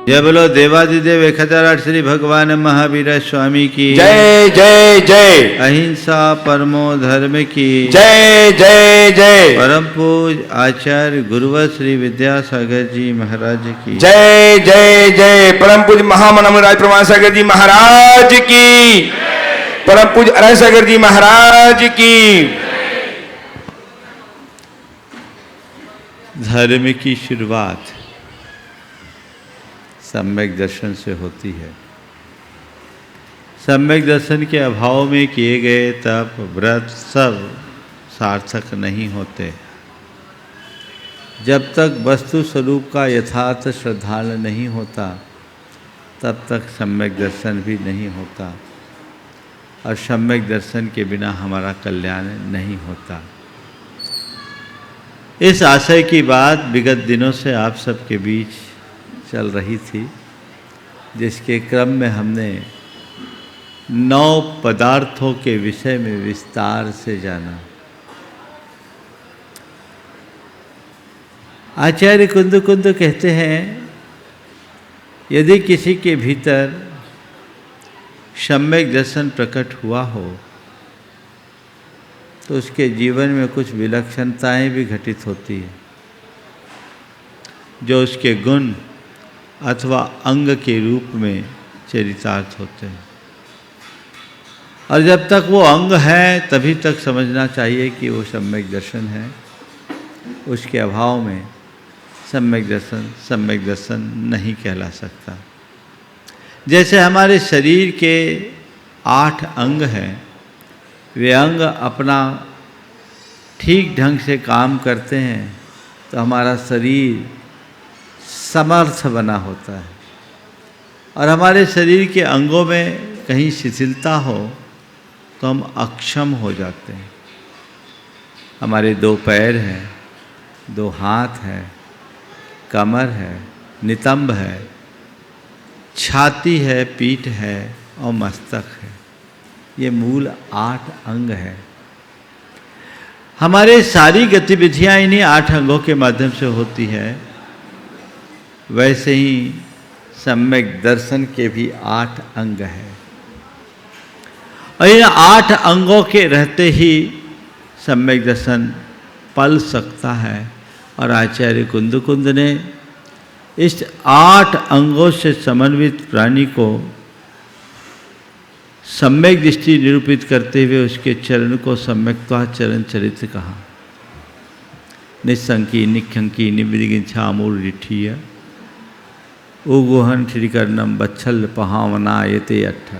जय बोलो देवादिदेव 1008 श्री भगवान महावीर स्वामी की जय जय जय। अहिंसा परमो धर्म की जय जय जय। परम पूज आचार्य गुरुवर श्री विद्यासागर जी महाराज की जय जय जय। परम पूज महामनम राज प्रमाण सागर जी महाराज की। परम पूज अरय सागर जी महाराज की। धर्म की शुरुआत सम्यक दर्शन से होती है। सम्यक दर्शन के अभाव में किए गए तप व्रत सब सार्थक नहीं होते। जब तक वस्तु स्वरूप का यथार्थ श्रद्धालु नहीं होता तब तक सम्यक दर्शन भी नहीं होता, और सम्यक दर्शन के बिना हमारा कल्याण नहीं होता। इस आशय की बात विगत दिनों से आप सबके बीच चल रही थी, जिसके क्रम में हमने 9 पदार्थों के विषय में विस्तार से जाना। आचार्य कुंद कहते हैं, यदि किसी के भीतर सम्यक दर्शन प्रकट हुआ हो तो उसके जीवन में कुछ विलक्षणताएं भी घटित होती है, जो उसके गुण अथवा अंग के रूप में चरितार्थ होते हैं। और जब तक वो अंग है तभी तक समझना चाहिए कि वो सम्यक दर्शन है। उसके अभाव में सम्यक दर्शन नहीं कहला सकता। जैसे हमारे शरीर के 8 अंग हैं, वे अंग अपना ठीक ढंग से काम करते हैं तो हमारा शरीर समर्थ बना होता है, और हमारे शरीर के अंगों में कहीं शिथिलता हो तो हम अक्षम हो जाते हैं। हमारे 2 पैर हैं, 2 हाथ हैं, कमर है, नितंब है, छाती है, पीठ है और मस्तक है। ये मूल 8 अंग है। हमारे सारी गतिविधियां इन्हीं 8 अंगों के माध्यम से होती है। वैसे ही सम्यक दर्शन के भी 8 अंग हैं, और इन 8 अंगों के रहते ही सम्यक दर्शन पल सकता है। और आचार्य कुंद ने इस 8 अंगों से समन्वित प्राणी को सम्यक दृष्टि निरूपित करते हुए उसके चरण को सम्यक्त्वा चरण चरित्र कहा। निस्संकी निखंकी निविदिगिंछामूर्ठीय उगुहन श्रीकर्णम बच्छल पहावनायते 8।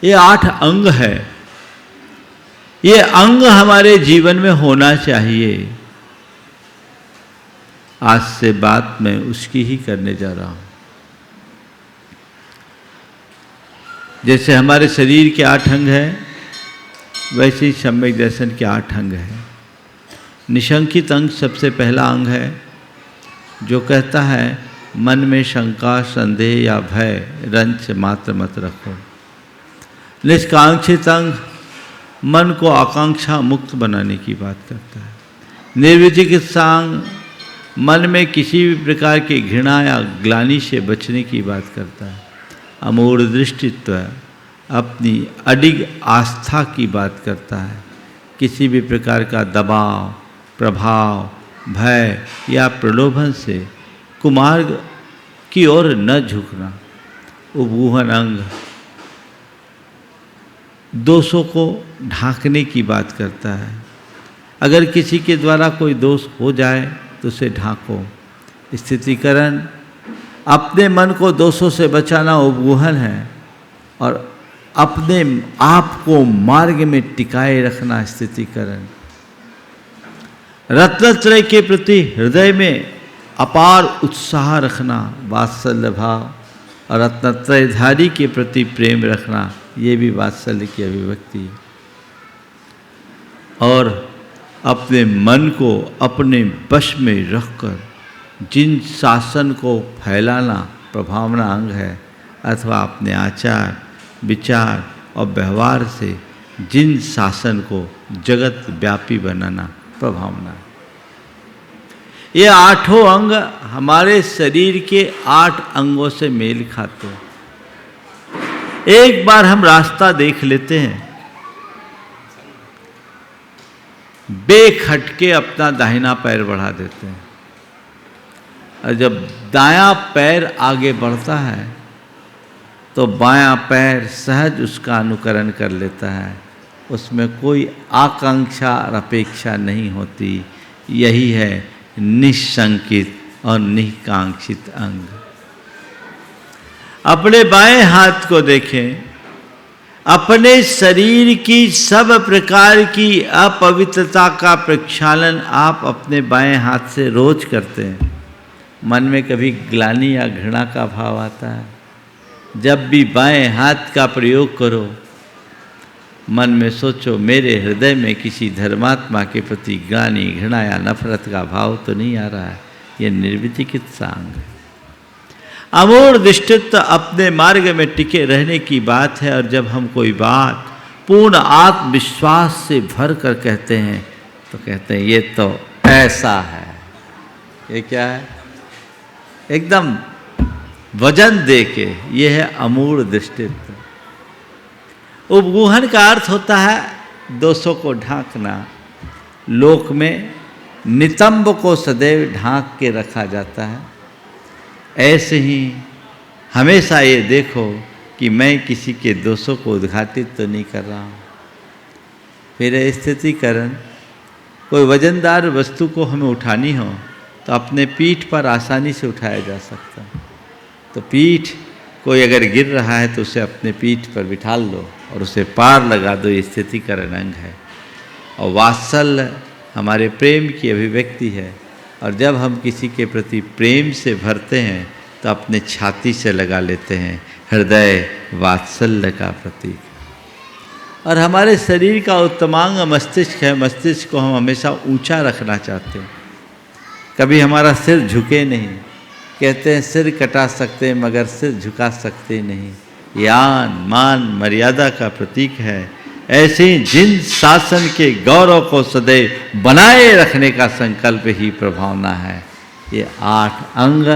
ये 8 अंग है। ये अंग हमारे जीवन में होना चाहिए। आज से बात मैं उसकी ही करने जा रहा हूं। जैसे हमारे शरीर के 8 अंग हैं, वैसे ही सम्यक दर्शन के 8 अंग हैं। निशंकित अंग सबसे पहला अंग है, जो कहता है मन में शंका संदेह या भय रंच मात्र मत रखो। निष्कांक्षित अंग मन को आकांक्षा मुक्त बनाने की बात करता है। निर्विचिकित्सा अंग मन में किसी भी प्रकार की घृणा या ग्लानि से बचने की बात करता है। अमूढ़ दृष्टित्व अपनी अडिग आस्था की बात करता है। किसी भी प्रकार का दबाव, प्रभाव, भय या प्रलोभन से कुमार्ग की ओर न झुकना। उपगूहन अंग दोषों को ढांकने की बात करता है। अगर किसी के द्वारा कोई दोष हो जाए तो उसे ढांको। स्थितिकरण अपने मन को दोषों से बचाना उपगूहन है, और अपने आप को मार्ग में टिकाए रखना स्थितिकरण। रत्नत्रय के प्रति हृदय में अपार उत्साह रखना वात्सल्य भाव, और रत्नत्रयधारी के प्रति प्रेम रखना, ये भी वात्सल्य की अभिव्यक्ति है। और अपने मन को अपने वश में रखकर जिन शासन को फैलाना प्रभावना अंग है, अथवा अपने आचार विचार और व्यवहार से जिन शासन को जगत व्यापी बनाना प्रभावना। ये आठों अंग हमारे शरीर के 8 अंगों से मेल खाते हैं। एक बार हम रास्ता देख लेते हैं, बेखटके अपना दाहिना पैर बढ़ा देते हैं, और जब दायां पैर आगे बढ़ता है तो बायां पैर सहज उसका अनुकरण कर लेता है। उसमें कोई आकांक्षा और अपेक्षा नहीं होती। यही है निशंकित और निकांक्षित अंग। अपने बाएं हाथ को देखें, अपने शरीर की सब प्रकार की अपवित्रता का प्रक्षालन आप अपने बाएं हाथ से रोज करते हैं। मन में कभी ग्लानि या घृणा का भाव आता है, जब भी बाएं हाथ का प्रयोग करो, मन में सोचो मेरे हृदय में किसी धर्मात्मा के प्रति ग्लानि, घृणा या नफरत का भाव तो नहीं आ रहा है। यह निर्विचिकित्सा अंग है। अमूढ़ दृष्टित्व अपने मार्ग में टिके रहने की बात है। और जब हम कोई बात पूर्ण आत्मविश्वास से भर कर कहते हैं तो कहते हैं ये तो ऐसा है। ये क्या है? एकदम वजन दे के, ये है अमूढ़ दृष्टित्व। उपगूहन का अर्थ होता है दोषों को ढांकना। लोक में नितंब को सदैव ढांक के रखा जाता है। ऐसे ही हमेशा ये देखो कि मैं किसी के दोषों को उद्घाटित तो नहीं कर रहा हूँ। फिर स्थितिकरण, कोई वजनदार वस्तु को हमें उठानी हो तो अपने पीठ पर आसानी से उठाया जा सकता है। तो पीठ, कोई अगर गिर रहा है तो उसे अपने पीठ पर बिठा लो और उसे पार लगा दो। ये स्थितिकरण अंग है। और वात्सल्य हमारे प्रेम की अभिव्यक्ति है। और जब हम किसी के प्रति प्रेम से भरते हैं तो अपने छाती से लगा लेते हैं। हृदय वात्सल्य का प्रतीक। और हमारे शरीर का उत्तमांग मस्तिष्क है। मस्तिष्क को हम हमेशा ऊंचा रखना चाहते हैं। कभी हमारा सिर झुके नहीं। कहते हैं सिर कटा सकते हैं मगर सिर झुका सकते नहीं। यान मान मर्यादा का प्रतीक है। ऐसे ही जिन शासन के गौरव को सदैव बनाए रखने का संकल्प ही प्रभावना है। ये 8 अंग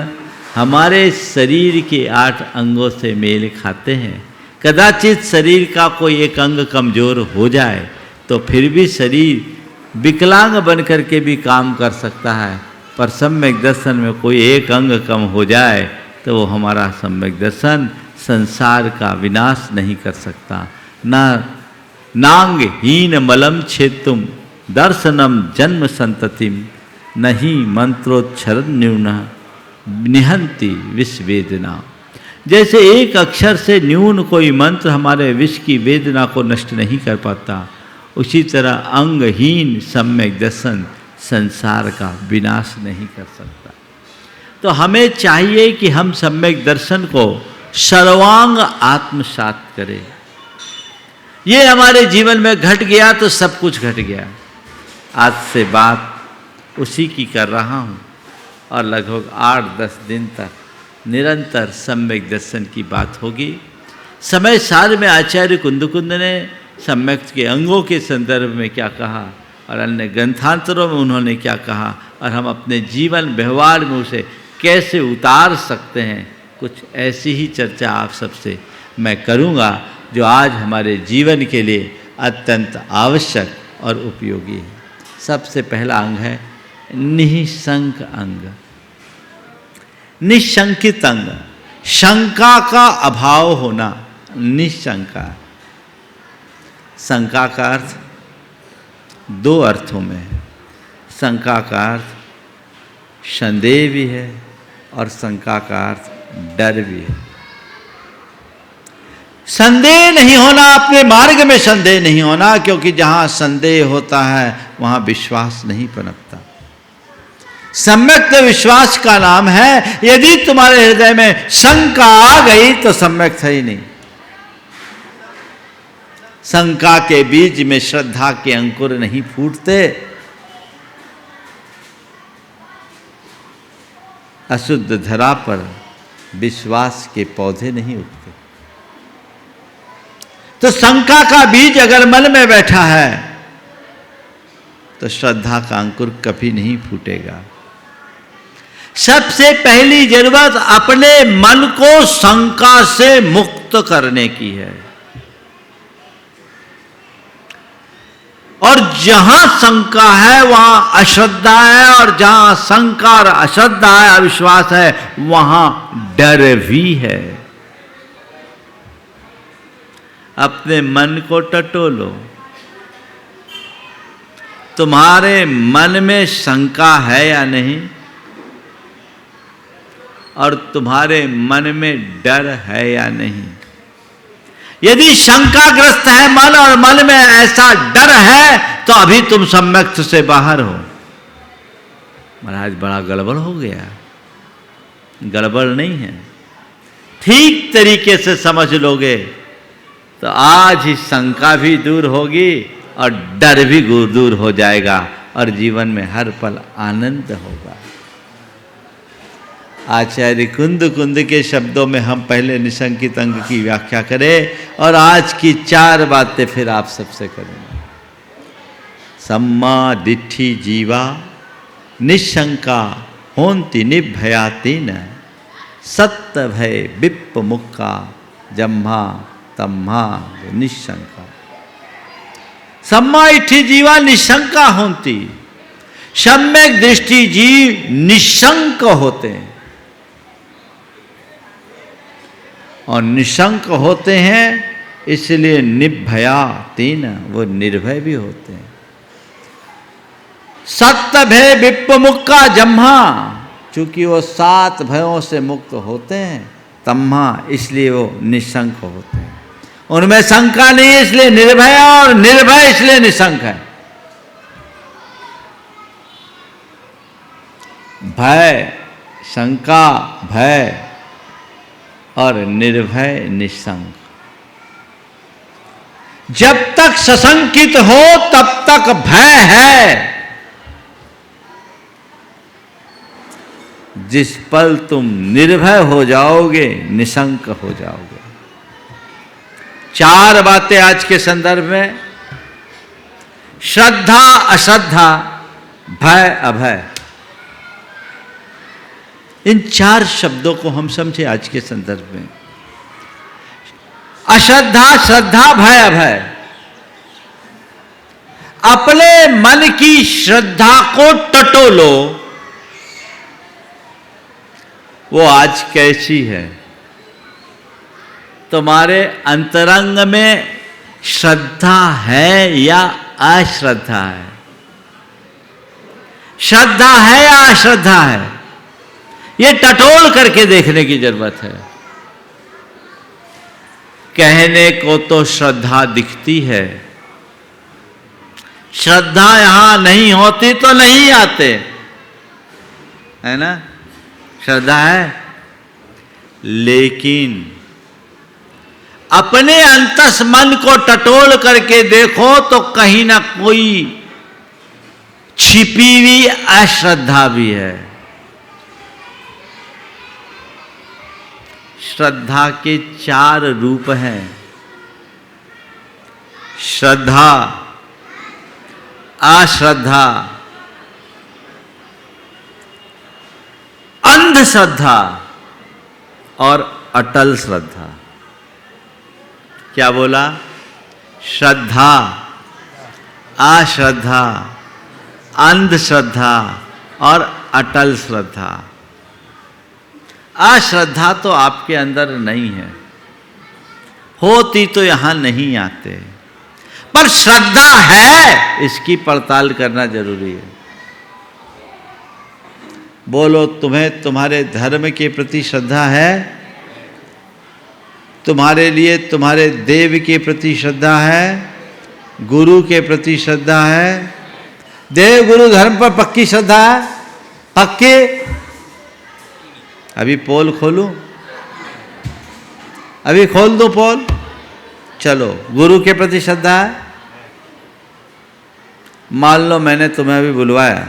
हमारे शरीर के 8 अंगों से मेल खाते हैं। कदाचित शरीर का कोई एक अंग कमजोर हो जाए तो फिर भी शरीर विकलांग बन कर के भी काम कर सकता है। पर सम्यक दर्शन में कोई एक अंग कम हो जाए तो वो हमारा सम्यक दर्शन संसार का विनाश नहीं कर सकता। नांग हीन मलम छेतुम दर्शनम जन्म संततिम नहीं मंत्रोच्चरण न्यून निहंति विष वेदना। जैसे एक अक्षर से न्यून कोई मंत्र हमारे विष की वेदना को नष्ट नहीं कर पाता, उसी तरह अंगहीन सम्यक दर्शन संसार का विनाश नहीं कर सकता। तो हमें चाहिए कि हम सम्यक दर्शन को सर्वांग आत्मसात करें। ये हमारे जीवन में घट गया तो सब कुछ घट गया। आज से बात उसी की कर रहा हूँ और लगभग 8-10 दिन तक निरंतर सम्यक दर्शन की बात होगी। समय सार में आचार्य कुंदकुंद ने सम्यक के अंगों के संदर्भ में क्या कहा और अन्य ग्रंथांतरों में उन्होंने क्या कहा और हम अपने जीवन व्यवहार में उसे कैसे उतार सकते हैं, कुछ ऐसी ही चर्चा आप सबसे मैं करूँगा जो आज हमारे जीवन के लिए अत्यंत आवश्यक और उपयोगी है। सबसे पहला अंग है निःशंक अंग, निशंकित अंग, शंका का अभाव होना। निशंका, शंका का अर्थ 2 अर्थों में है। शंका का अर्थ संदेह भी है और शंका का अर्थ डर भी है। संदेह नहीं होना, अपने मार्ग में संदेह नहीं होना, क्योंकि जहां संदेह होता है वहां विश्वास नहीं पनपता। सम्यक विश्वास का नाम है। यदि तुम्हारे हृदय में शंका आ गई तो सम्यक था ही नहीं। शंका के बीज में श्रद्धा के अंकुर नहीं फूटते। अशुद्ध धरा पर विश्वास के पौधे नहीं उगते। तो शंका का बीज अगर मन में बैठा है तो श्रद्धा का अंकुर कभी नहीं फूटेगा। सबसे पहली जरूरत अपने मन को शंका से मुक्त करने की है। और जहां शंका है वहां अश्रद्धा है, और जहां शंका और अश्रद्धा है, अविश्वास है, वहां डर भी है। अपने मन को टटोलो। तुम्हारे मन में शंका है या नहीं, और तुम्हारे मन में डर है या नहीं। यदि शंकाग्रस्त है मन और मन में ऐसा डर है, तो अभी तुम सम्यक्त से बाहर हो। महाराज बड़ा गड़बड़ हो गया। गड़बड़ नहीं है, ठीक तरीके से समझ लोगे तो आज ही शंका भी दूर होगी और डर भी दूर हो जाएगा, और जीवन में हर पल आनंद होगा। आचार्य कुंद के शब्दों में हम पहले निशंकित अंग की व्याख्या करें, और आज की 4 बातें फिर आप सबसे करेंगे। सम्मा दिट्ठी जीवा निशंका होंति निभयातीन, सत्य भय विप्प मुक्का जम्हा तम्हा निशंका। सम्मा इट्ठी जीवा निशंका होंती, सम्यक दृष्टि जीव निशंक होते हैं, और निशंक होते हैं इसलिए निभया तीन, वो निर्भय भी होते हैं। सत्य भय विप्प मुक्का जम्हा, चूंकि वो 7 भयों से मुक्त होते हैं, तम्हा इसलिए वो निशंक होते हैं। उनमें शंका नहीं है इसलिए निर्भय, और निर्भय इसलिए निशंक है। भय, शंका, भय और निर्भय निशंक। जब तक सशंकित हो तब तक भय है। जिस पल तुम निर्भय हो जाओगे निशंक हो जाओगे। 4 बातें आज के संदर्भ में, श्रद्धा अश्रद्धा, भय अभय। इन 4 शब्दों को हम समझे आज के संदर्भ में। अश्रद्धा, श्रद्धा, भय अभय। अपने मन की श्रद्धा को टटोलो, वो आज कैसी है। तुम्हारे अंतरंग में श्रद्धा है या अश्रद्धा है। श्रद्धा है या अश्रद्धा है, ये टटोल करके देखने की जरूरत है। कहने को तो श्रद्धा दिखती है, श्रद्धा यहां नहीं होती तो नहीं आते, है ना। श्रद्धा है, लेकिन अपने अंतस मन को टटोल करके देखो तो कहीं ना कोई छिपी हुई अश्रद्धा भी है। श्रद्धा के 4 रूप हैं। श्रद्धा, अश्रद्धा, अंधश्रद्धा और अटल श्रद्धा। क्या बोला? श्रद्धा, अश्रद्धा, अंधश्रद्धा और अटल श्रद्धा। अश्रद्धा तो आपके अंदर नहीं है, होती तो यहां नहीं आते, पर श्रद्धा है, इसकी पड़ताल करना जरूरी है। बोलो, तुम्हें तुम्हारे धर्म के प्रति श्रद्धा है? तुम्हारे लिए तुम्हारे देव के प्रति श्रद्धा है? गुरु के प्रति श्रद्धा है? देव गुरु धर्म पर पक्की श्रद्धा है? पक्की? अभी पोल खोलूं? अभी खोल दो पोल। चलो, गुरु के प्रति श्रद्धा है? मान लो मैंने तुम्हें अभी बुलवाया,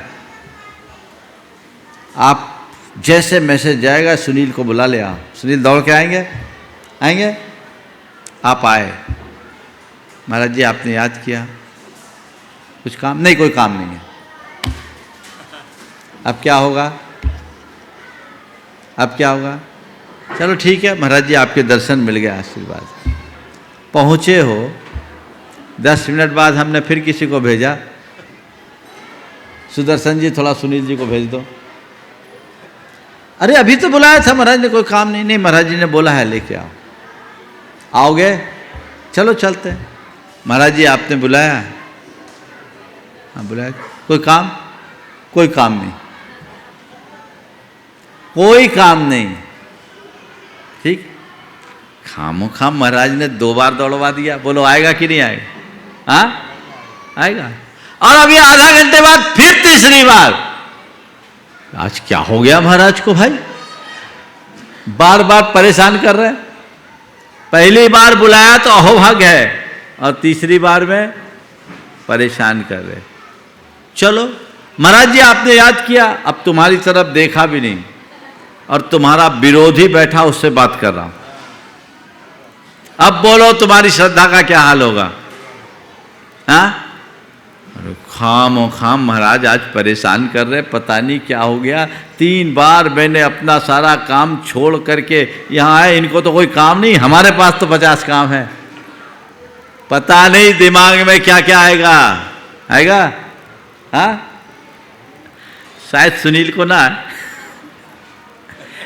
आप जैसे मैसेज जाएगा सुनील को बुला ले आओ। सुनील दौड़ के आएंगे? आएंगे? आप आए, महाराज जी आपने याद किया, कुछ काम नहीं? कोई काम नहीं है। अब क्या होगा? अब क्या होगा? चलो ठीक है महाराज जी, आपके दर्शन मिल गए, आशीर्वाद। पहुँचे हो, 10 मिनट बाद हमने फिर किसी को भेजा, सुदर्शन जी थोड़ा सुनील जी को भेज दो। अरे अभी तो बुलाया था महाराज ने, कोई काम नहीं। नहीं महाराज जी ने बोला है लेके आओ। आओगे? चलो चलते हैं। महाराज जी आपने बुलाया? हाँ बुलाया। कोई काम? कोई काम नहीं, कोई काम नहीं। ठीक, खामो खाम महाराज ने 2 बार दौड़वा दिया। बोलो आएगा कि नहीं आएगा? हाँ आएगा। और अभी आधा घंटे बाद फिर तीसरी बार। आज क्या हो गया महाराज को भाई, बार बार परेशान कर रहे हैं। पहली बार बुलाया तो अहोभाग्य है, और तीसरी बार में परेशान कर रहे। चलो महाराज जी आपने याद किया, अब तुम्हारी तरफ देखा भी नहीं, और तुम्हारा विरोधी बैठा, उससे बात कर रहा हूं। अब बोलो तुम्हारी श्रद्धा का क्या हाल होगा? हाँ? खाम खाम महाराज आज परेशान कर रहे, पता नहीं क्या हो गया। 3 बार मैंने अपना सारा काम छोड़ करके यहाँ आए, इनको तो कोई काम नहीं, हमारे पास तो 50 काम है। पता नहीं दिमाग में क्या क्या आएगा, आएगा? हाँ शायद सुनील को ना,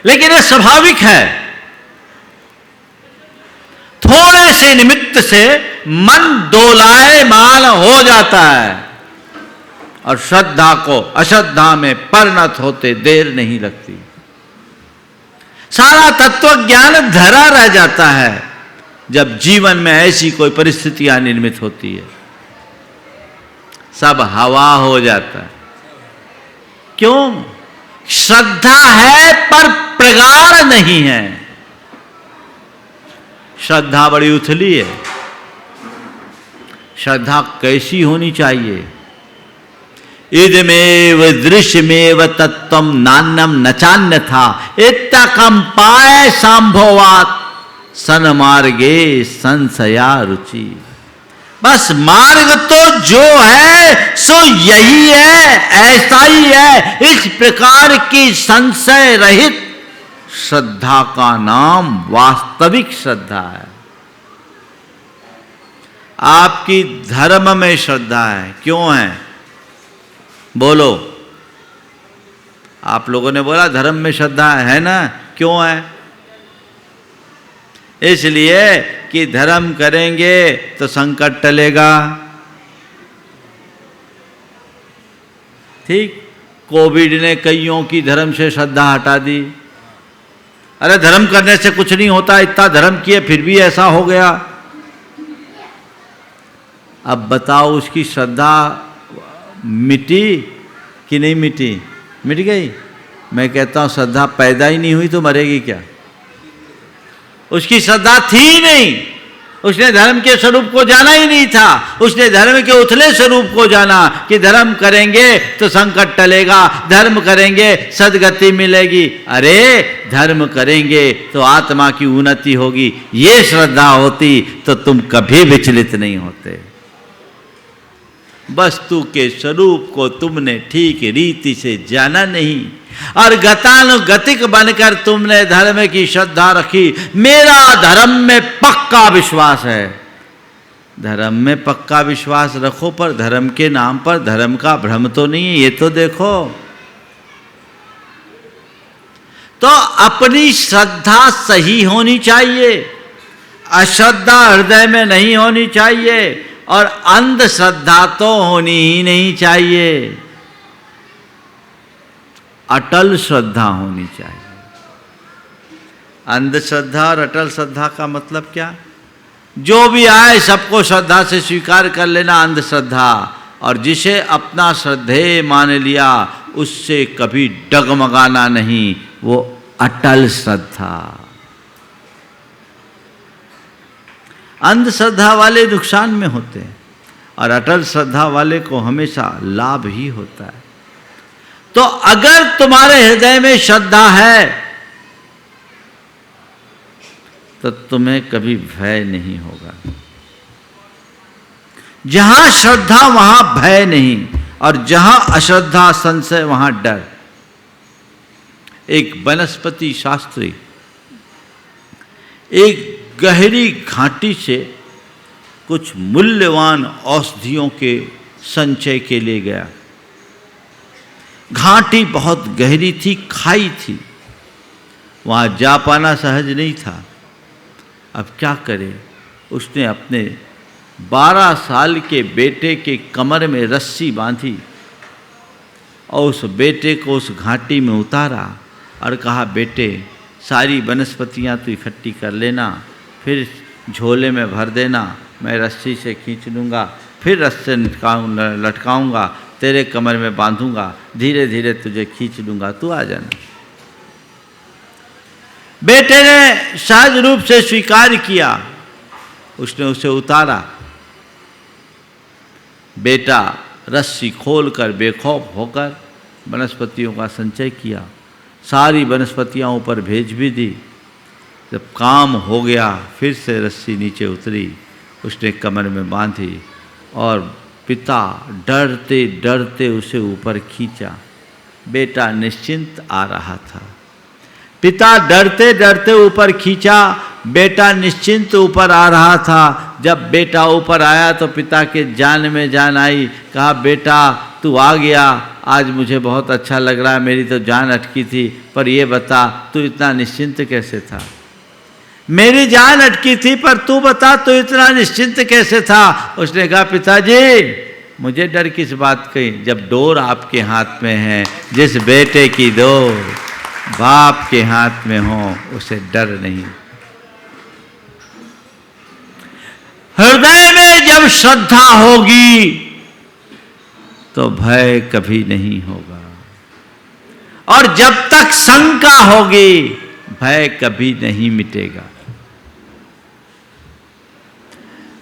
लेकिन ये स्वाभाविक है। थोड़े से निमित्त से मन डोलायमान हो जाता है, और श्रद्धा को अश्रद्धा में परिणत होते देर नहीं लगती। सारा तत्व ज्ञान धरा रह जाता है जब जीवन में ऐसी कोई परिस्थितियां निर्मित होती है। सब हवा हो जाता है। क्यों? श्रद्धा है पर प्रगाढ़ नहीं है। श्रद्धा बड़ी उथली है। श्रद्धा कैसी होनी चाहिए? इदमेव दृश्यमेव तत्वम नान्यम नचान्य था इत्तकंपाय संभवात सन्मार्गे संशया रुचि। बस मार्ग तो जो है सो यही है, ऐसा ही है। इस प्रकार की संशय रहित श्रद्धा का नाम वास्तविक श्रद्धा है। आपकी धर्म में श्रद्धा है, क्यों है? बोलो। आप लोगों ने बोला धर्म में श्रद्धा है ना, क्यों है? इसलिए कि धर्म करेंगे तो संकट टलेगा। ठीक, कोविड ने कईयों की धर्म से श्रद्धा हटा दी। अरे धर्म करने से कुछ नहीं होता, इतना धर्म किए फिर भी ऐसा हो गया। अब बताओ उसकी श्रद्धा मिटी कि नहीं मिटी? मिट गई। मैं कहता हूं श्रद्धा पैदा ही नहीं हुई तो मरेगी क्या? उसकी श्रद्धा थी ही नहीं, उसने धर्म के स्वरूप को जाना ही नहीं था। उसने धर्म के उथले स्वरूप को जाना कि धर्म करेंगे तो संकट टलेगा, धर्म करेंगे सद्गति मिलेगी। अरे धर्म करेंगे तो आत्मा की उन्नति होगी। ये श्रद्धा होती तो तुम कभी विचलित नहीं होते। वस्तु के स्वरूप को तुमने ठीक रीति से जाना नहीं, और गतानुगतिक बनकर तुमने धर्म की श्रद्धा रखी। मेरा धर्म में पक्का विश्वास है। धर्म में पक्का विश्वास रखो, पर धर्म के नाम पर धर्म का भ्रम तो नहीं है, ये तो देखो। तो अपनी श्रद्धा सही होनी चाहिए, अश्रद्धा हृदय में नहीं होनी चाहिए, और अंधश्रद्धा तो होनी ही नहीं चाहिए। अटल श्रद्धा होनी चाहिए। अंधश्रद्धा और अटल श्रद्धा का मतलब क्या? जो भी आए सबको श्रद्धा से स्वीकार कर लेना अंधश्रद्धा, और जिसे अपना श्रद्धेय मान लिया उससे कभी डगमगाना नहीं, वो अटल श्रद्धा। अंधश्रद्धा वाले नुकसान में होते हैं, और अटल श्रद्धा वाले को हमेशा लाभ ही होता है। तो अगर तुम्हारे हृदय में श्रद्धा है तो तुम्हें कभी भय नहीं होगा। जहां श्रद्धा वहां भय नहीं, और जहां अश्रद्धा संशय वहां डर। एक वनस्पति शास्त्री एक गहरी घाटी से कुछ मूल्यवान औषधियों के संचय के लिए गया। घाटी बहुत गहरी थी, खाई थी, वहाँ जा पाना सहज नहीं था। अब क्या करे? उसने अपने 12 साल के बेटे के कमर में रस्सी बांधी और उस बेटे को उस घाटी में उतारा और कहा, बेटे सारी वनस्पतियाँ तू इकट्ठी कर लेना, फिर झोले में भर देना, मैं रस्सी से खींच लूँगा, फिर रस्से लटकाऊँगा, तेरे कमर में बांधूंगा, धीरे धीरे तुझे खींच लूँगा, तू आ जाना। बेटे ने सहज रूप से स्वीकार किया, उसने उसे उतारा। बेटा रस्सी खोलकर बेखौफ होकर वनस्पतियों का संचय किया, सारी वनस्पतियां ऊपर भेज भी दी। जब काम हो गया, फिर से रस्सी नीचे उतरी, उसने कमर में बांधी और पिता डरते डरते उसे ऊपर खींचा। बेटा निश्चिंत आ रहा था। पिता डरते डरते ऊपर खींचा, बेटा निश्चिंत ऊपर आ रहा था। जब बेटा ऊपर आया तो पिता के जान में जान आई। कहा, बेटा तू आ गया, आज मुझे बहुत अच्छा लग रहा है, मेरी तो जान अटकी थी, पर ये बता तू इतना निश्चिंत कैसे था? मेरी जान अटकी थी, पर तू बता तू इतना निश्चिंत कैसे था? उसने कहा, पिताजी मुझे डर किस बात की, जब डोर आपके हाथ में है, जिस बेटे की डोर बाप के हाथ में हो उसे डर नहीं। हृदय में जब श्रद्धा होगी तो भय कभी नहीं होगा, और जब तक शंका होगी भय कभी नहीं मिटेगा।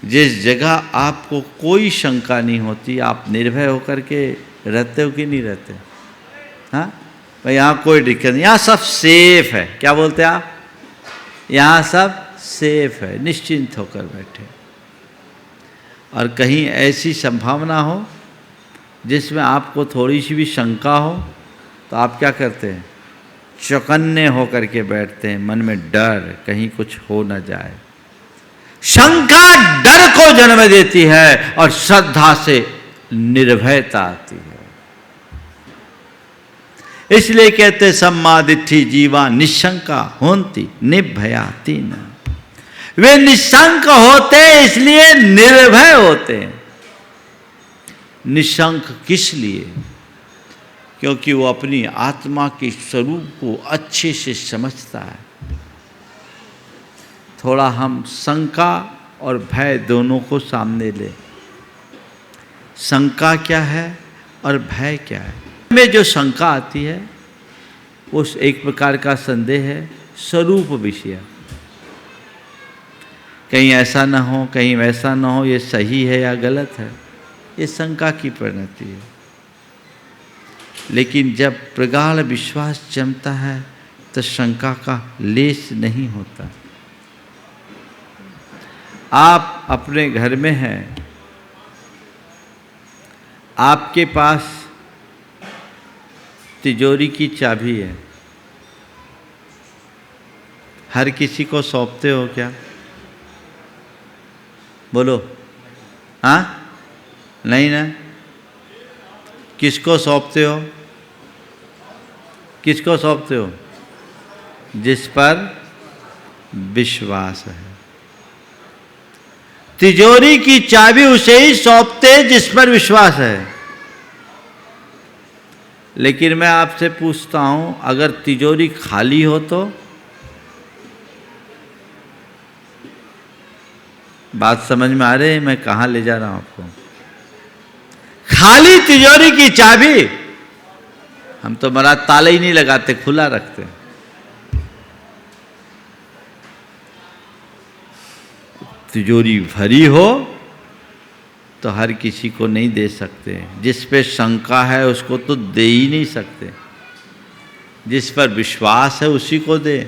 जिस जगह आपको कोई शंका नहीं होती, आप निर्भय होकर के रहते हो कि नहीं रहते? हाँ भाई, यहाँ कोई दिक्कत नहीं, यहाँ सब सेफ है। क्या बोलते हैं आप? यहाँ सब सेफ है, निश्चिंत होकर बैठे। और कहीं ऐसी संभावना हो जिसमें आपको थोड़ी सी भी शंका हो, तो आप क्या करते हैं? चौकन्ने होकर के बैठते हैं, मन में डर, कहीं कुछ हो न जाए। शंका डर को जन्म देती है और श्रद्धा से निर्भयता आती है। इसलिए कहते सम्मादिट्ठी जीवा निशंका होती निर्भयाती न। वे निशंक होते इसलिए निर्भय होते हैं। निशंक किस लिए? क्योंकि वो अपनी आत्मा के स्वरूप को अच्छे से समझता है। थोड़ा हम शंका और भय दोनों को सामने ले। शंका क्या है और भय क्या है? में जो शंका आती है उस एक प्रकार का संदेह है, स्वरूप विषय। कहीं ऐसा ना हो, कहीं वैसा ना हो, ये सही है या गलत है, ये शंका की परिणति है। लेकिन जब प्रगाढ़ विश्वास जमता है तो शंका का लेश नहीं होता। आप अपने घर में हैं, आपके पास तिजोरी की चाबी है, हर किसी को सौंपते हो क्या? बोलो, हाँ? नहीं ना? किसको सौंपते हो? किसको सौंपते हो? जिस पर विश्वास है। तिजोरी की चाबी उसे ही सौंपते जिस पर विश्वास है। लेकिन मैं आपसे पूछता हूं, अगर तिजोरी खाली हो तो? बात समझ में आ रही है मैं कहां ले जा रहा हूं आपको? खाली तिजोरी की चाबी हम तो महाराज ताला ही नहीं लगाते, खुला रखते। तिजोरी भरी हो तो हर किसी को नहीं दे सकते। जिस पे शंका है उसको तो दे ही नहीं सकते। जिस पर विश्वास है उसी को दे।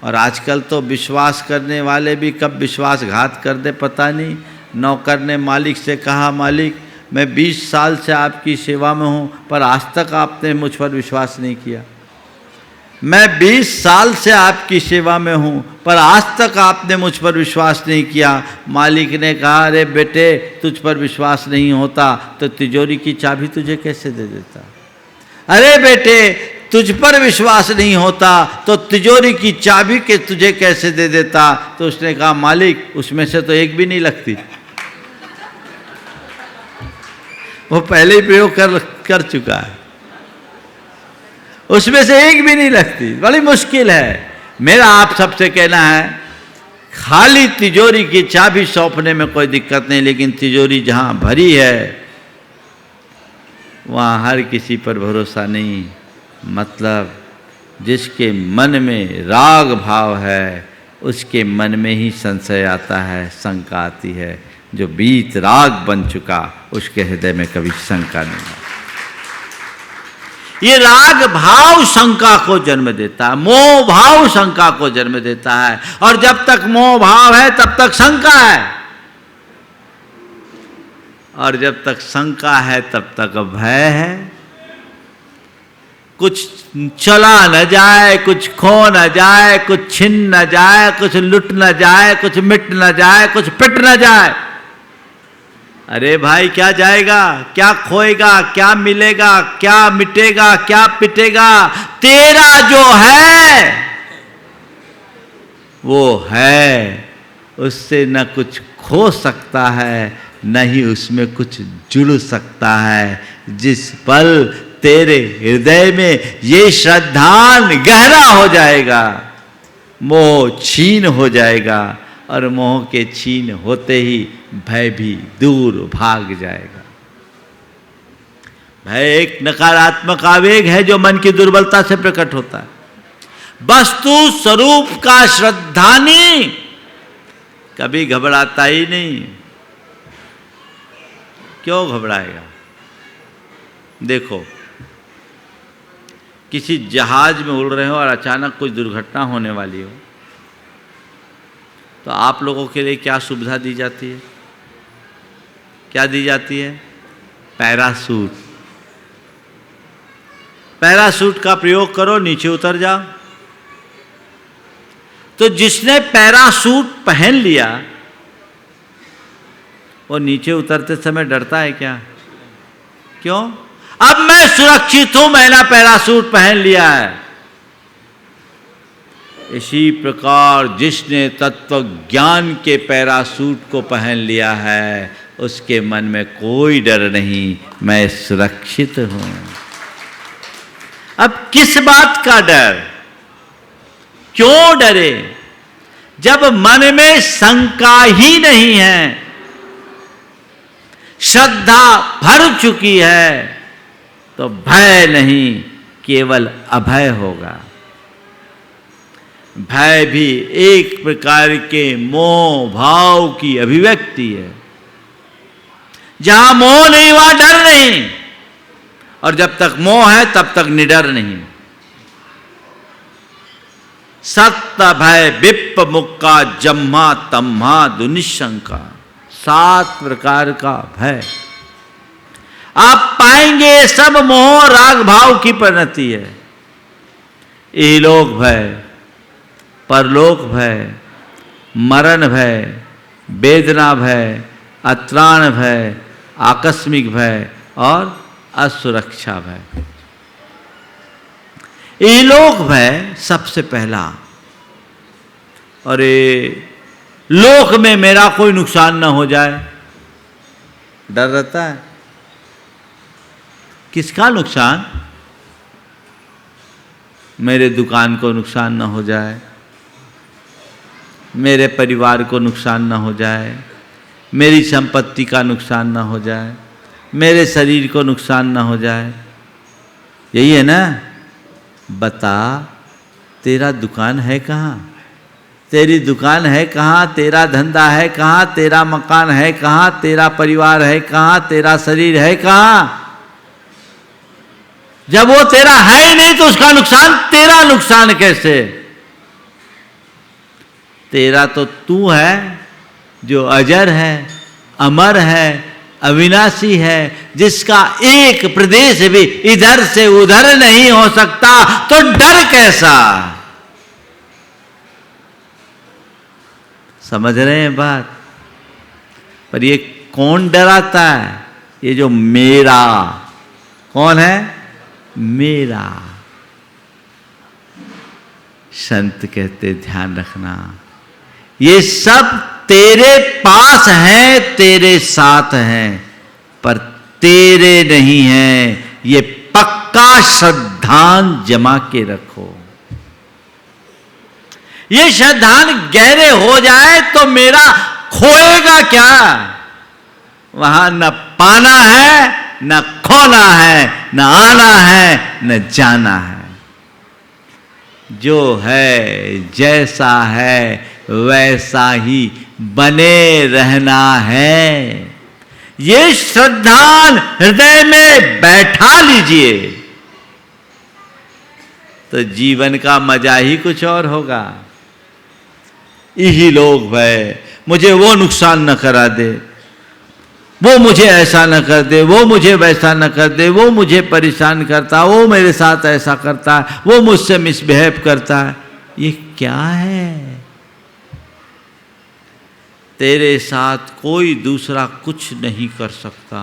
और आजकल तो विश्वास करने वाले भी कब विश्वासघात कर दे पता नहीं। नौकर ने मालिक से कहा, मालिक मैं 20 साल से आपकी सेवा में हूँ, पर आज तक आपने मुझ पर विश्वास नहीं किया। मैं 20 साल से आपकी सेवा में हूँ, पर आज तक आपने मुझ पर विश्वास नहीं किया। मालिक ने कहा, अरे बेटे, तुझ पर विश्वास नहीं होता तो तिजोरी की चाबी तुझे कैसे दे देता? अरे बेटे, तुझ पर विश्वास नहीं होता तो तिजोरी की चाबी के तुझे कैसे दे देता? तो उसने कहा, मालिक, उसमें से तो एक भी नहीं लगती। वो पहले ही प्रयोग कर चुका है, उसमें से एक भी नहीं लगती। बड़ी मुश्किल है। मेरा आप सबसे कहना है, खाली तिजोरी की चाबी सौंपने में कोई दिक्कत नहीं, लेकिन तिजोरी जहां भरी है वहां हर किसी पर भरोसा नहीं। मतलब जिसके मन में राग भाव है उसके मन में ही संशय आता है, शंका आती है। जो बीत राग बन चुका उसके हृदय में कभी शंका नहीं आती। ये राग भाव शंका को जन्म देता है, मोह भाव शंका को जन्म देता है, और जब तक मोह भाव है तब तक शंका है, और जब तक शंका है तब तक भय है। कुछ चला न जाए, कुछ खो न जाए, कुछ छिन न जाए, कुछ लुट न जाए, कुछ मिट न जाए, कुछ पिट न जाए। अरे भाई, क्या जाएगा, क्या खोएगा, क्या मिलेगा, क्या मिटेगा, क्या पिटेगा? तेरा जो है वो है, उससे न कुछ खो सकता है, न ही उसमें कुछ जुड़ सकता है। जिस पल तेरे हृदय में ये श्रद्धान गहरा हो जाएगा, मोह छीन हो जाएगा, और मोह के छीन होते ही भय भी दूर भाग जाएगा। भय एक नकारात्मक आवेग है जो मन की दुर्बलता से प्रकट होता है। वस्तु स्वरूप का श्रद्धानी कभी घबराता ही नहीं। क्यों घबराएगा? देखो, किसी जहाज में उड़ रहे हो और अचानक कोई दुर्घटना होने वाली हो, तो आप लोगों के लिए क्या सुविधा दी जाती है? क्या दी जाती है? पैराशूट। पैराशूट का प्रयोग करो, नीचे उतर जाओ। तो जिसने पैराशूट पहन लिया वो नीचे उतरते समय डरता है क्या? क्यों? अब मैं सुरक्षित हूं, मैंने पैराशूट पहन लिया है। इसी प्रकार जिसने तत्व ज्ञान के पैराशूट को पहन लिया है उसके मन में कोई डर नहीं, मैं सुरक्षित हूं। अब किस बात का डर? क्यों डरे? जब मन में शंका ही नहीं है, श्रद्धा भर चुकी है, तो भय नहीं, केवल अभय होगा। भय भी एक प्रकार के मोह भाव की अभिव्यक्ति है। जहां मोह नहीं वहां डर नहीं, और जब तक मोह है तब तक निडर नहीं। सत्य भय विप्प मुक्का जम्मा तम्हा दुनिशंका, 7 प्रकार का भय। आप पाएंगे सब मोह राग भाव की परिणति है। इहलोक भय, परलोक भय, मरण भय, वेदना भय, अत्राण भय, आकस्मिक भय और असुरक्षा भय। इहलोक भय सबसे पहला। अरे लोक में मेरा कोई नुकसान ना हो जाए, डर रहता है। किसका नुकसान? मेरे दुकान को नुकसान ना हो जाए, मेरे परिवार को नुकसान ना हो जाए, मेरी संपत्ति का नुकसान ना हो जाए, मेरे शरीर को नुकसान ना हो जाए। यही है ना? बता, तेरा दुकान है कहाँ? तेरी दुकान है कहाँ? तेरा धंधा है कहाँ? तेरा मकान है कहाँ? तेरा परिवार है कहाँ? तेरा शरीर है कहाँ? जब वो तेरा है ही नहीं तो उसका नुकसान तेरा नुकसान कैसे? तेरा तो तू है जो अजर है, अमर है, अविनाशी है, जिसका एक प्रदेश भी इधर से उधर नहीं हो सकता, तो डर कैसा? समझ रहे हैं बात? पर ये कौन डराता है? ये जो मेरा, कौन है? मेरा। संत कहते ध्यान रखना, ये सब तेरे पास हैं, तेरे साथ हैं, पर तेरे नहीं हैं। ये पक्का श्रद्धान जमा के रखो। ये श्रद्धान गहरे हो जाए तो मेरा खोएगा क्या? वहां न पाना है, न खोना है, न आना है, न जाना है। जो है, जैसा है, वैसा ही बने रहना है। ये श्रद्धान हृदय में बैठा लीजिए तो जीवन का मजा ही कुछ और होगा। यही लोग भय, मुझे वो नुकसान न करा दे, वो मुझे ऐसा न कर दे, वो मुझे वैसा न कर दे, वो मुझे परेशान करता, वो मेरे साथ ऐसा करता है, वो मुझसे मिसबिहेव करता है। ये क्या है? तेरे साथ कोई दूसरा कुछ नहीं कर सकता।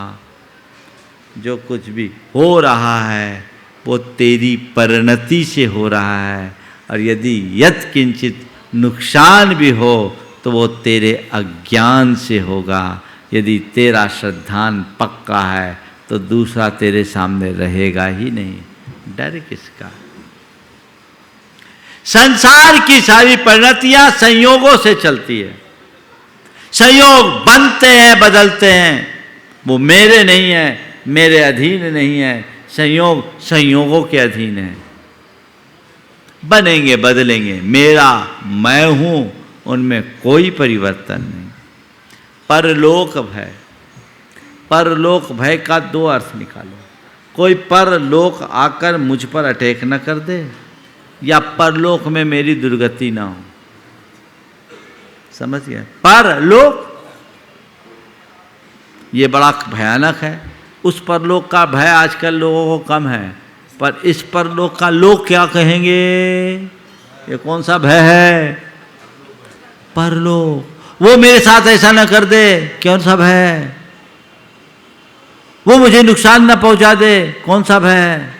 जो कुछ भी हो रहा है वो तेरी परिणति से हो रहा है, और यदि यत् किंचित नुकसान भी हो तो वो तेरे अज्ञान से होगा। यदि तेरा श्रद्धान पक्का है तो दूसरा तेरे सामने रहेगा ही नहीं। डर किसका? संसार की सारी परिणतियां संयोगों से चलती है। संयोग बनते हैं, बदलते हैं, वो मेरे नहीं है, मेरे अधीन नहीं है। संयोग संयोगों के अधीन है, बनेंगे बदलेंगे। मेरा, मैं हूं, उनमें कोई परिवर्तन नहीं। परलोक भय, परलोक भय का दो अर्थ निकालो। कोई परलोक आकर मुझ पर अटैक न कर दे, या परलोक में मेरी दुर्गति ना हो। समझ गए? परलोक ये बड़ा भयानक है। उस परलोक का भय आजकल लोगों को कम है, पर इस परलोक का लोग क्या कहेंगे? ये कौन सा भय है? परलोक। वो मेरे साथ ऐसा न कर दे, कौन सा भय है? वो मुझे नुकसान न पहुंचा दे, कौन सा भय है?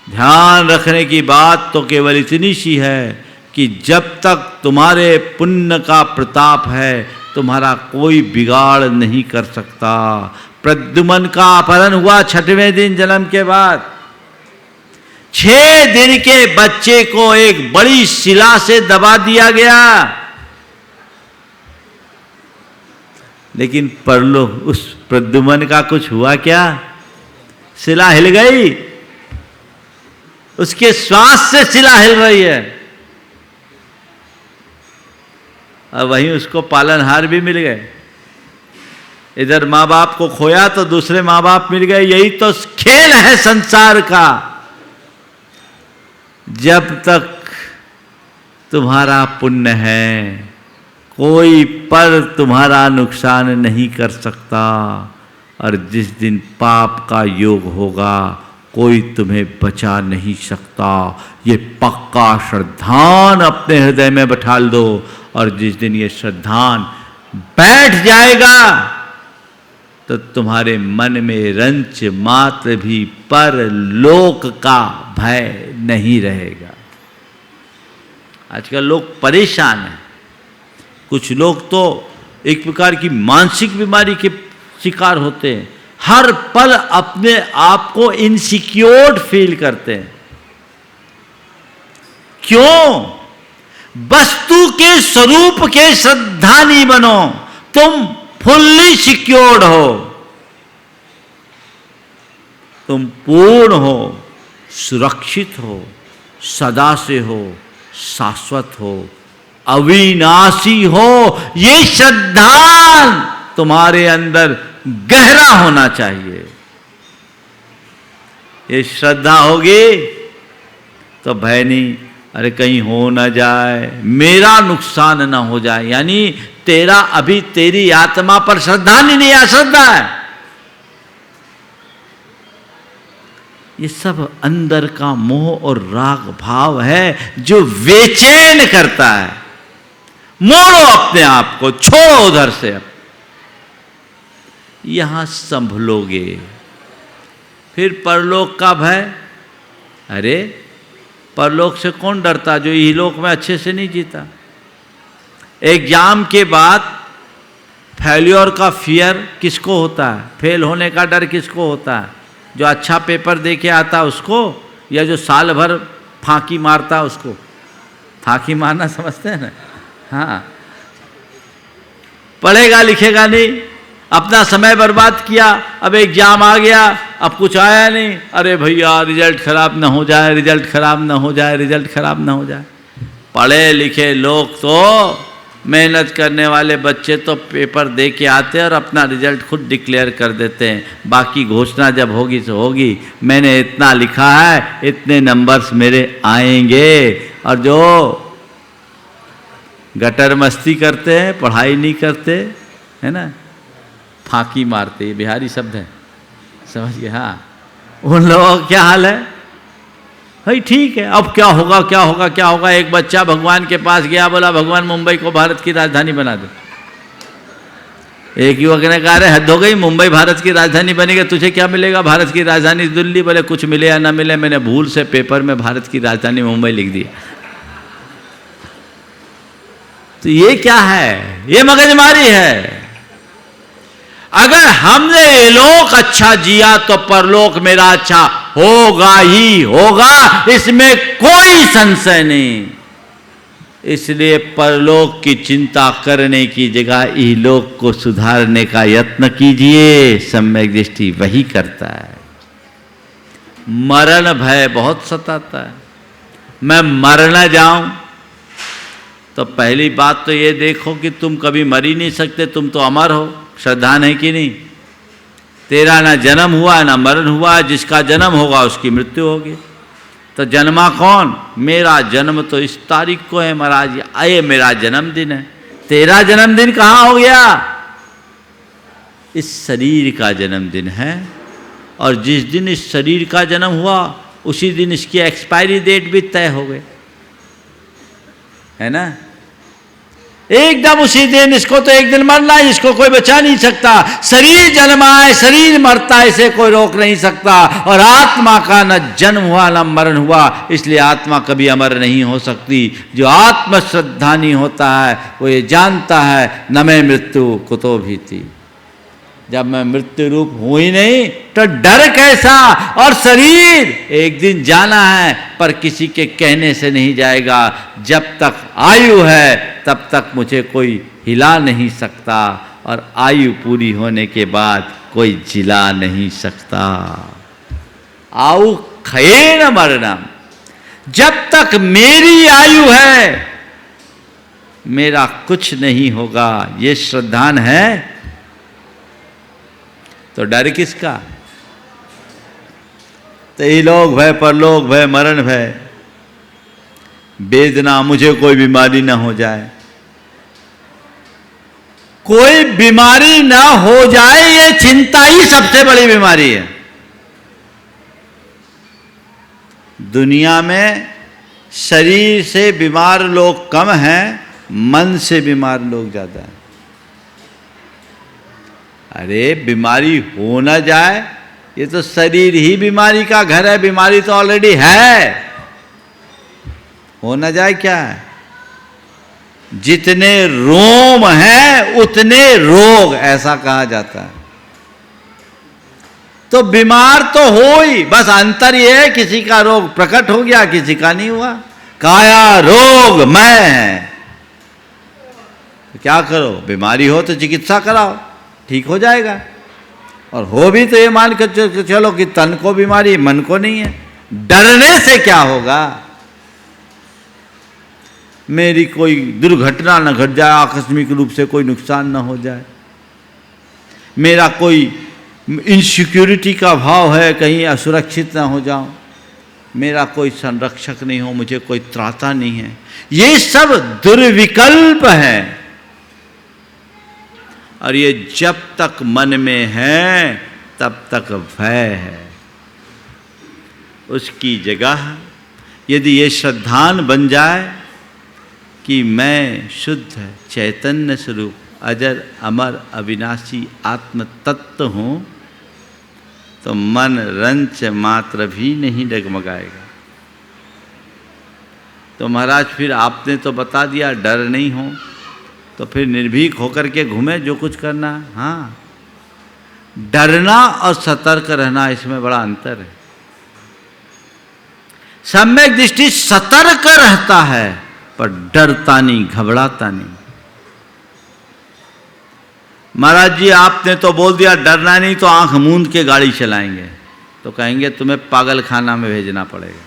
ध्यान रखने की बात तो केवल इतनी सी है कि जब तक तुम्हारे पुण्य का प्रताप है, तुम्हारा कोई बिगाड़ नहीं कर सकता। प्रद्युमन का अपहरण हुआ 6वें दिन जन्म के बाद। 6 दिन के बच्चे को एक बड़ी शिला से दबा दिया गया, लेकिन परलोक उस प्रद्युमन का कुछ हुआ क्या? शिला हिल गई, उसके श्वास से शिला हिल रही है, और वहीं उसको पालनहार भी मिल गए। इधर माँ बाप को खोया तो दूसरे माँ बाप मिल गए। यही तो खेल है संसार का। जब तक तुम्हारा पुण्य है, कोई पर तुम्हारा नुकसान नहीं कर सकता, और जिस दिन पाप का योग होगा कोई तुम्हें बचा नहीं सकता। ये पक्का श्रद्धान अपने हृदय में बैठा दो, और जिस दिन ये श्रद्धान बैठ जाएगा तो तुम्हारे मन में रंच मात्र भी परलोक का भय नहीं रहेगा। आजकल लोग परेशान हैं। कुछ लोग तो एक प्रकार की मानसिक बीमारी के शिकार होते हैं। हर पल अपने आप को इनसिक्योर फील करते हैं। क्यों? वस्तु के स्वरूप के श्रद्धानी बनो। तुम फुल्ली सिक्योर्ड हो, तुम पूर्ण हो, सुरक्षित हो, सदा से हो, शाश्वत हो, अविनाशी हो। ये श्रद्धान तुम्हारे अंदर गहरा होना चाहिए। ये श्रद्धा होगी तो भय नहीं, अरे कहीं हो ना जाए, मेरा नुकसान ना हो जाए, यानी तेरा अभी तेरी आत्मा पर श्रद्धा नहीं, अश्रद्धा है। ये सब अंदर का मोह और राग भाव है जो बेचैन करता है। मोड़ो अपने आप को, छोड़ो उधर से, अब यहां संभलोगे। फिर परलोक का भय, अरे परलोक से कौन डरता जो इहलोक में अच्छे से नहीं जीता। एग्जाम के बाद फेल्योर का फियर किसको होता है, फेल होने का डर किसको होता है? जो अच्छा पेपर दे के आता उसको, या जो साल भर फांकी मारता उसको? फांकी मारना समझते हैं ना? हाँ, पढ़ेगा लिखेगा नहीं, अपना समय बर्बाद किया, अब एग्जाम आ गया, अब कुछ आया नहीं, अरे भैया रिजल्ट खराब ना हो जाए, रिजल्ट खराब ना हो जाए, रिजल्ट खराब ना हो जाए। पढ़े लिखे लोग तो, मेहनत करने वाले बच्चे तो पेपर दे के आते हैं और अपना रिजल्ट खुद डिक्लेयर कर देते हैं। बाकी घोषणा जब होगी तो होगी, मैंने इतना लिखा है, इतने नंबर्स मेरे आएंगे। और जो गटर मस्ती करते हैं, पढ़ाई नहीं करते, है ना, फांकी मारते, ये बिहारी शब्द है, समझिए। हाँ, उन लोगों का क्या हाल है भाई? ठीक है, अब क्या होगा क्या होगा क्या होगा। एक बच्चा भगवान के पास गया, बोला भगवान मुंबई को भारत की राजधानी बना दो। एक युवक ने कहा अरे हद हो गई, मुंबई भारत की राजधानी बनेगी, तुझे क्या मिलेगा? भारत की राजधानी दिल्ली। बोले कुछ मिले या ना मिले, मैंने भूल से पेपर में भारत की राजधानी मुंबई लिख दिया। तो ये क्या है? ये मगजमारी है। अगर हमने इहलोक अच्छा जिया तो परलोक मेरा अच्छा होगा ही होगा, इसमें कोई संशय नहीं। इसलिए परलोक की चिंता करने की जगह इहलोक को सुधारने का यत्न कीजिए। सम्यक दृष्टि वही करता है। मरण भय बहुत सताता है। मैं मर न जाऊं, तो पहली बात तो ये देखो कि तुम कभी मर ही नहीं सकते, तुम तो अमर हो। श्रद्धा है कि नहीं? तेरा ना जन्म हुआ ना मरण हुआ, जिसका जन्म होगा उसकी मृत्यु होगी। तो जन्मा कौन? मेरा जन्म तो इस तारीख को है महाराज, आए मेरा जन्मदिन है। तेरा जन्मदिन कहाँ हो गया? इस शरीर का जन्मदिन है, और जिस दिन इस शरीर का जन्म हुआ उसी दिन इसकी एक्सपायरी डेट भी तय हो गई, है ना? एकदम उसी दिन। इसको तो एक दिन मरना है, इसको कोई बचा नहीं सकता। शरीर जन्मा है, शरीर मरता है, इसे कोई रोक नहीं सकता। और आत्मा का न जन्म हुआ न मरण हुआ, इसलिए आत्मा कभी अमर नहीं हो सकती। जो आत्म श्रद्धानी होता है वो ये जानता है न मैं मृत्यु कुतो भीति। जब मैं मृत्यु रूप हूं ही नहीं तो डर कैसा? और शरीर एक दिन जाना है, पर किसी के कहने से नहीं जाएगा। जब तक आयु है तब तक मुझे कोई हिला नहीं सकता, और आयु पूरी होने के बाद कोई जिला नहीं सकता। आयु खये न मरना। जब तक मेरी आयु है मेरा कुछ नहीं होगा। ये श्रद्धान है तो डर किसका? तो इहलोक भय, परलोक भय, मरण भय, वेदना, मुझे कोई बीमारी ना हो जाए। कोई बीमारी ना हो जाए ये चिंता ही सबसे बड़ी बीमारी है। दुनिया में शरीर से बीमार लोग कम हैं, मन से बीमार लोग ज्यादा हैं। अरे बीमारी हो ना जाए, ये तो शरीर ही बीमारी का घर है। बीमारी तो ऑलरेडी है, हो ना जाए क्या है? जितने रोम हैं उतने रोग, ऐसा कहा जाता है। तो बीमार तो हो ही, बस अंतर यह है किसी का रोग प्रकट हो गया, किसी का नहीं हुआ। काया रोग मैं, तो क्या करो? बीमारी हो तो चिकित्सा कराओ, ठीक हो जाएगा। और हो भी तो ये मान कर चलो कि तन को बीमारी, मन को नहीं है। डरने से क्या होगा? मेरी कोई दुर्घटना न घट जाए, आकस्मिक रूप से कोई नुकसान न हो जाए, मेरा कोई इनसिक्योरिटी का भाव है, कहीं असुरक्षित ना हो जाऊं, मेरा कोई संरक्षक नहीं हो, मुझे कोई त्राता नहीं है, ये सब दुर्विकल्प है। और ये जब तक मन में है तब तक भय है। उसकी जगह यदि ये श्रद्धान बन जाए कि मैं शुद्ध चैतन्य स्वरूप अजर अमर अविनाशी आत्म तत्व हूँ, तो मन रंच मात्र भी नहीं डगमगाएगा। तो महाराज फिर आपने तो बता दिया डर नहीं हो, तो फिर निर्भीक होकर के घूमे जो कुछ करना। हाँ, डरना और सतर्क रहना, इसमें बड़ा अंतर है। सम्यक दृष्टि सतर्क रहता है पर डरता नहीं, घबराता नहीं। महाराज जी आपने तो बोल दिया डरना नहीं, तो आंख मूंद के गाड़ी चलाएंगे, तो कहेंगे तुम्हें पागल खाना में भेजना पड़ेगा।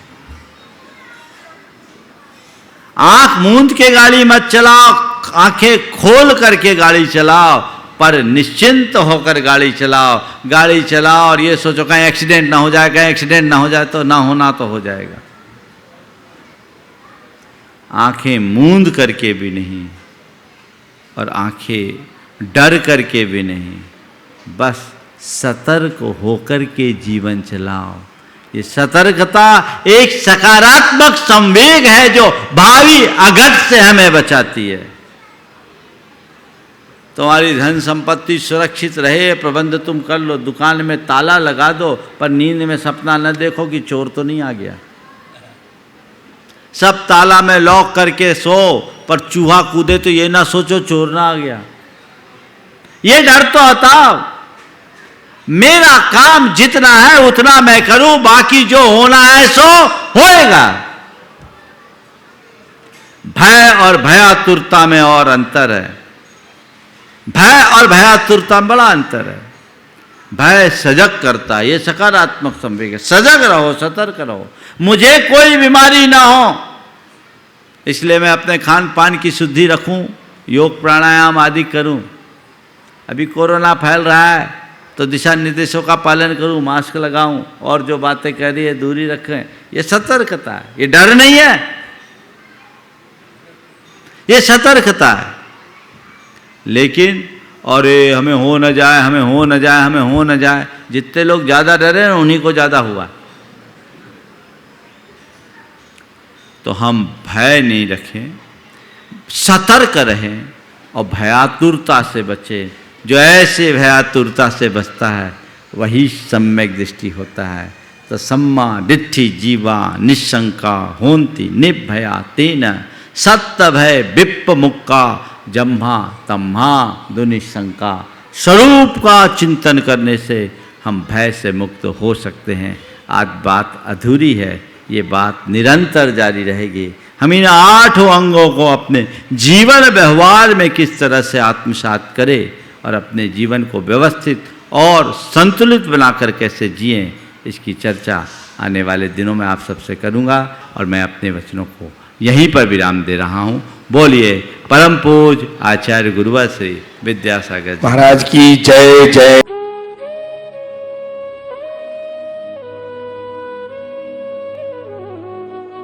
आंख मूंद के गाड़ी मत चलाओ, आंखें खोल करके गाड़ी चलाओ, पर निश्चिंत होकर गाड़ी चलाओ। गाड़ी चलाओ और ये सोचो कहीं एक्सीडेंट ना हो जाए, कहीं एक्सीडेंट ना हो जाए, तो ना होना तो हो जाएगा। आंखें मूंद करके भी नहीं और आंखें डर करके भी नहीं, बस सतर्क होकर के जीवन चलाओ। ये सतर्कता एक सकारात्मक संवेग है जो भावी अघट से हमें बचाती है। तुम्हारी धन संपत्ति सुरक्षित रहे, प्रबंध तुम कर लो, दुकान में ताला लगा दो, पर नींद में सपना न देखो कि चोर तो नहीं आ गया। सब ताला में लॉक करके सो, पर चूहा कूदे तो ये ना सोचो चोर ना आ गया। ये डर तो हटाओ, मेरा काम जितना है उतना मैं करूं, बाकी जो होना है सो होएगा। भय और भयातुरता में और अंतर है। भय और भयातुरता में बड़ा अंतर है। भय सजग करता है, ये सकारात्मक संवेग है। सजग रहो, सतर्क रहो, मुझे कोई बीमारी ना हो, इसलिए मैं अपने खान पान की शुद्धि रखूं, योग प्राणायाम आदि करूं। अभी कोरोना फैल रहा है तो दिशा निर्देशों का पालन करूं, मास्क लगाऊं, और जो बातें कह रही है दूरी रखें। ये सतर्कता है, ये डर नहीं है, ये सतर्कता है। लेकिन और हमें हो न जाए, हमें हो न जाए, हमें हो न जाए, जितने लोग ज़्यादा डरे उन्हीं को ज़्यादा हुआ। तो हम भय नहीं रखें, सतर्क रहें और भयातुरता से बचें। जो ऐसे भयातुरता से बचता है वही सम्यक दृष्टि होता है। तो सम्मा दिट्ठि जीवा निशंका होन्ति निर्भया तेन सत्य भय विप्प मुक्का जम्हा तम्हा दुनिशंका। स्वरूप का चिंतन करने से हम भय से मुक्त हो सकते हैं। आज बात अधूरी है, ये बात निरंतर जारी रहेगी। हम इन 8 अंगों को अपने जीवन व्यवहार में किस तरह से आत्मसात करें और अपने जीवन को व्यवस्थित और संतुलित बनाकर कैसे जिएं, इसकी चर्चा आने वाले दिनों में आप सबसे करूंगा। और मैं अपने वचनों को यहीं पर विराम दे रहा हूं। बोलिए परम पूज्य आचार्य गुरुवर श्री विद्यासागर महाराज की जय जय।